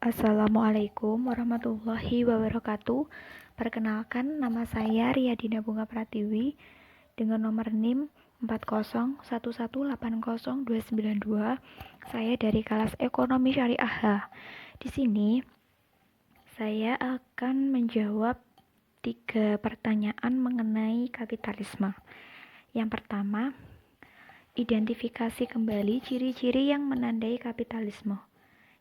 Assalamualaikum warahmatullahi wabarakatuh. Perkenalkan, nama saya Riyadina Bunga Pratiwi dengan nomor NIM 401180292. Saya dari kelas Ekonomi Syariah H. Di sini saya akan menjawab 3 pertanyaan mengenai kapitalisme. Yang pertama, identifikasi kembali ciri-ciri yang menandai kapitalisme,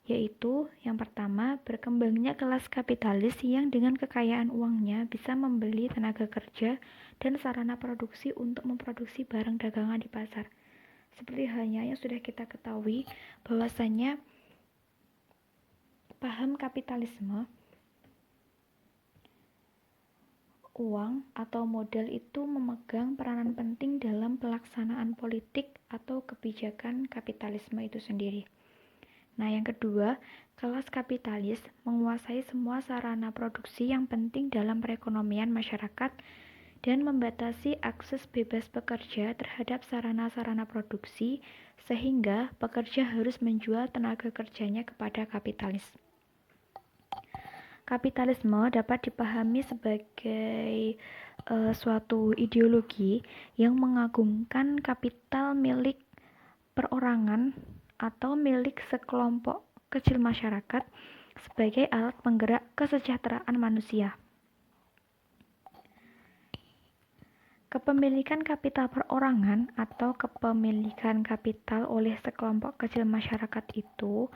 yaitu yang pertama, berkembangnya kelas kapitalis yang dengan kekayaan uangnya bisa membeli tenaga kerja dan sarana produksi untuk memproduksi barang dagangan di pasar. Seperti halnya yang sudah kita ketahui bahwasannya paham kapitalisme, uang atau modal itu memegang peranan penting dalam pelaksanaan politik atau kebijakan kapitalisme itu sendiri. Nah, yang kedua, kelas kapitalis menguasai semua sarana produksi yang penting dalam perekonomian masyarakat dan membatasi akses bebas pekerja terhadap sarana-sarana produksi sehingga pekerja harus menjual tenaga kerjanya kepada kapitalis. Kapitalisme dapat dipahami sebagai suatu ideologi yang mengagungkan kapital milik perorangan atau milik sekelompok kecil masyarakat sebagai alat penggerak kesejahteraan manusia. Kepemilikan kapital perorangan atau kepemilikan kapital oleh sekelompok kecil masyarakat itu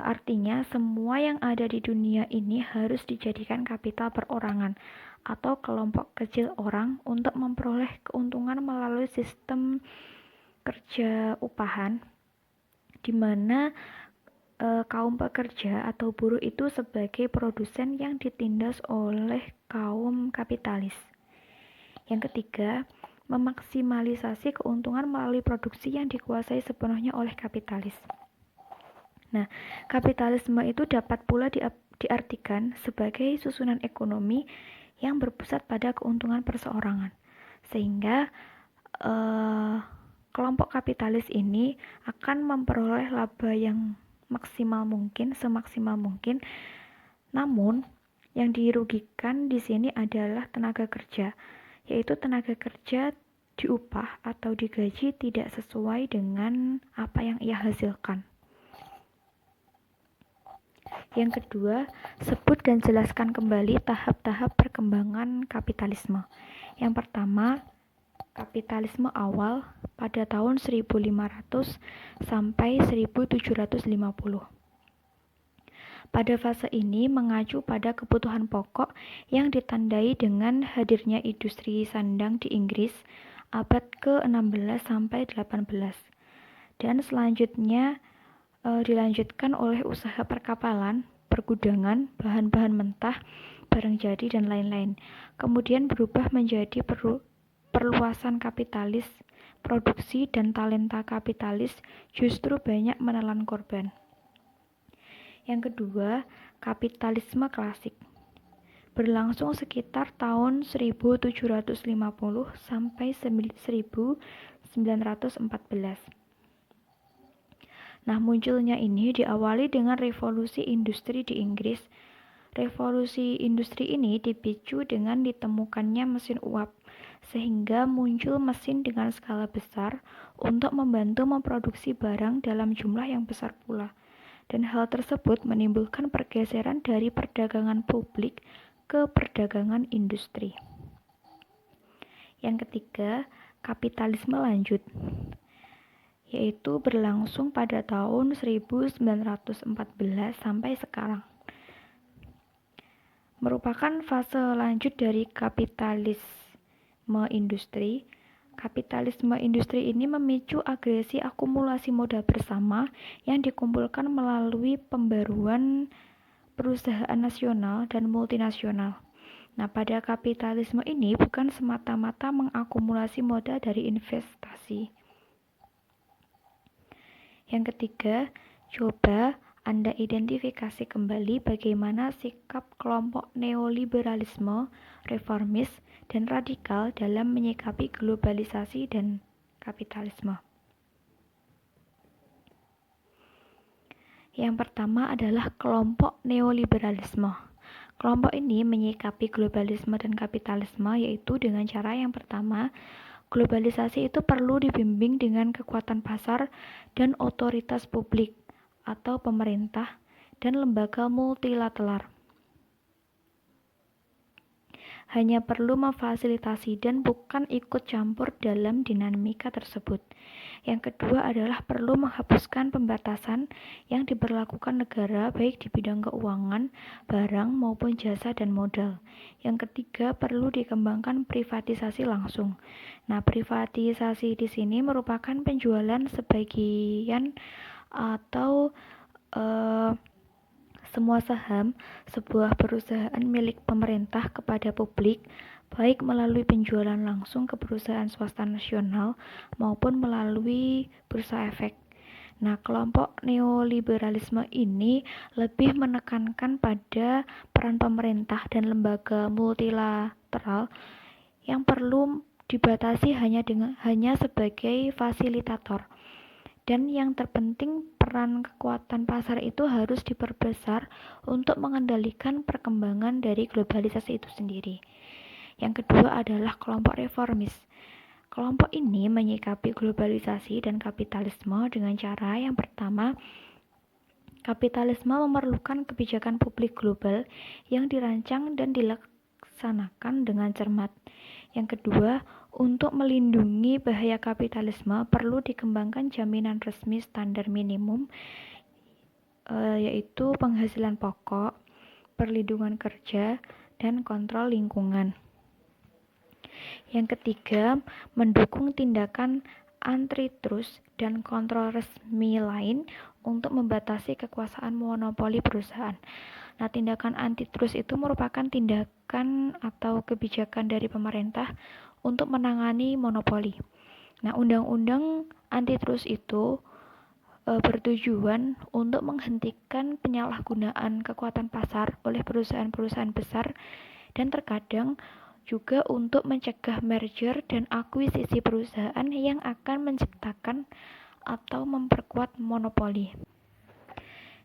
artinya semua yang ada di dunia ini harus dijadikan kapital perorangan atau kelompok kecil orang untuk memperoleh keuntungan melalui sistem kerja upahan, di mana kaum pekerja atau buruh itu sebagai produsen yang ditindas oleh kaum kapitalis. Yang ketiga, memaksimalisasi keuntungan melalui produksi yang dikuasai sepenuhnya oleh kapitalis. Nah, kapitalisme itu dapat pula diartikan sebagai susunan ekonomi yang berpusat pada keuntungan perseorangan, sehingga kelompok kapitalis ini akan memperoleh laba yang maksimal mungkin, semaksimal mungkin. Namun, yang dirugikan di sini adalah tenaga kerja, yaitu tenaga kerja diupah atau digaji tidak sesuai dengan apa yang ia hasilkan. Yang kedua, sebut dan jelaskan kembali tahap-tahap perkembangan kapitalisme. Yang pertama, kapitalisme awal pada tahun 1500 sampai 1750. Pada fase ini mengacu pada kebutuhan pokok yang ditandai dengan hadirnya industri sandang di Inggris abad ke-16 sampai 18. Dan selanjutnya dilanjutkan oleh usaha perkapalan, pergudangan, bahan-bahan mentah, barang jadi, dan lain-lain. Kemudian berubah menjadi perluasan kapitalis, produksi, dan talenta kapitalis justru banyak menelan korban. Yang kedua, kapitalisme klasik. Berlangsung sekitar tahun 1750 sampai 1914. Nah, munculnya ini diawali dengan revolusi industri di Inggris. Revolusi industri ini dipicu dengan ditemukannya mesin uap, sehingga muncul mesin dengan skala besar untuk membantu memproduksi barang dalam jumlah yang besar pula. Dan hal tersebut menimbulkan pergeseran dari perdagangan publik ke perdagangan industri. Yang ketiga, kapitalisme lanjut, yaitu berlangsung pada tahun 1914 sampai sekarang. Merupakan fase lanjut dari kapitalisme industri. Kapitalisme industri ini memicu agresi akumulasi modal bersama yang dikumpulkan melalui pembaruan perusahaan nasional dan multinasional. Nah, pada kapitalisme ini bukan semata-mata mengakumulasi modal dari investasi. Yang ketiga, coba Anda identifikasi kembali bagaimana sikap kelompok neoliberalisme, reformis, dan radikal dalam menyikapi globalisasi dan kapitalisme. Yang pertama adalah kelompok neoliberalisme. Kelompok ini menyikapi globalisme dan kapitalisme yaitu dengan cara yang pertama, globalisasi itu perlu dibimbing dengan kekuatan pasar dan otoritas publik atau pemerintah dan lembaga multilateral. Hanya perlu memfasilitasi dan bukan ikut campur dalam dinamika tersebut. Yang kedua adalah perlu menghapuskan pembatasan yang diberlakukan negara baik di bidang keuangan, barang maupun jasa dan modal. Yang ketiga perlu dikembangkan privatisasi langsung. Nah, privatisasi di sini merupakan penjualan sebagian atau semua saham sebuah perusahaan milik pemerintah kepada publik, baik melalui penjualan langsung ke perusahaan swasta nasional maupun melalui bursa efek. Nah, kelompok neoliberalisme ini lebih menekankan pada peran pemerintah dan lembaga multilateral yang perlu dibatasi hanya sebagai fasilitator. Dan yang terpenting, peran kekuatan pasar itu harus diperbesar untuk mengendalikan perkembangan dari globalisasi itu sendiri. Yang kedua adalah kelompok reformis. Kelompok ini menyikapi globalisasi dan kapitalisme dengan cara yang pertama, kapitalisme memerlukan kebijakan publik global yang dirancang dan dilaksanakan dengan cermat. Yang kedua, untuk melindungi bahaya kapitalisme perlu dikembangkan jaminan resmi standar minimum, yaitu penghasilan pokok, perlindungan kerja, dan kontrol lingkungan. Yang ketiga, mendukung tindakan antitrust dan kontrol resmi lain untuk membatasi kekuasaan monopoli perusahaan. Nah, tindakan antitrust itu merupakan tindakan atau kebijakan dari pemerintah untuk menangani monopoli. Nah, undang-undang antitrust itu bertujuan untuk menghentikan penyalahgunaan kekuatan pasar oleh perusahaan-perusahaan besar dan terkadang juga untuk mencegah merger dan akuisisi perusahaan yang akan menciptakan atau memperkuat monopoli.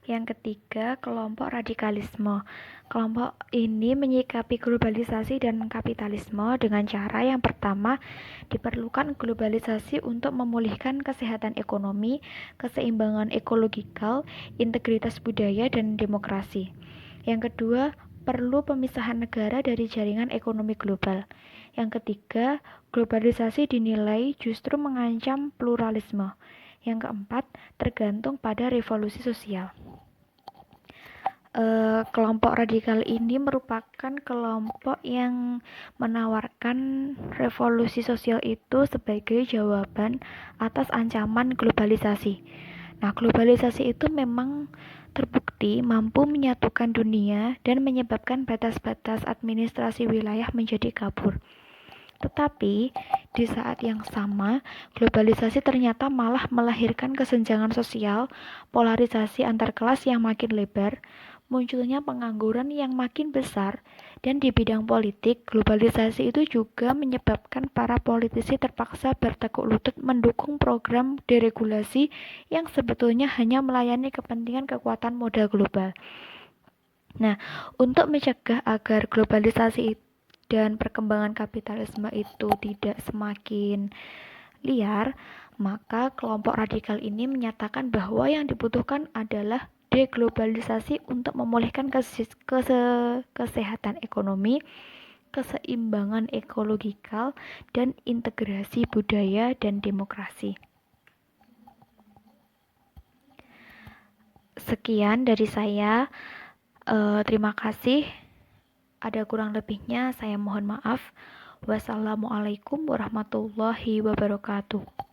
Yang ketiga, kelompok radikalisme. Kelompok ini menyikapi globalisasi dan kapitalisme dengan cara yang pertama, diperlukan globalisasi untuk memulihkan kesehatan ekonomi, keseimbangan ekologikal, integritas budaya, dan demokrasi. Yang kedua, perlu pemisahan negara dari jaringan ekonomi global. Yang ketiga, globalisasi dinilai justru mengancam pluralisme. Yang keempat, tergantung pada revolusi sosial. Kelompok radikal ini merupakan kelompok yang menawarkan revolusi sosial itu sebagai jawaban atas ancaman globalisasi. Nah, globalisasi itu memang terbukti mampu menyatukan dunia dan menyebabkan batas-batas administrasi wilayah menjadi kabur. Tetapi, di saat yang sama, globalisasi ternyata malah melahirkan kesenjangan sosial, polarisasi antar kelas yang makin lebar, munculnya pengangguran yang makin besar, dan di bidang politik, globalisasi itu juga menyebabkan para politisi terpaksa bertekuk lutut mendukung program deregulasi yang sebetulnya hanya melayani kepentingan kekuatan modal global. Nah, untuk mencegah agar globalisasi dan perkembangan kapitalisme itu tidak semakin liar, maka kelompok radikal ini menyatakan bahwa yang dibutuhkan adalah deglobalisasi untuk memulihkan kesehatan ekonomi, keseimbangan ekologikal, dan integrasi budaya dan demokrasi. Sekian dari saya. Terima kasih. Ada kurang lebihnya saya mohon maaf. Wassalamualaikum warahmatullahi wabarakatuh.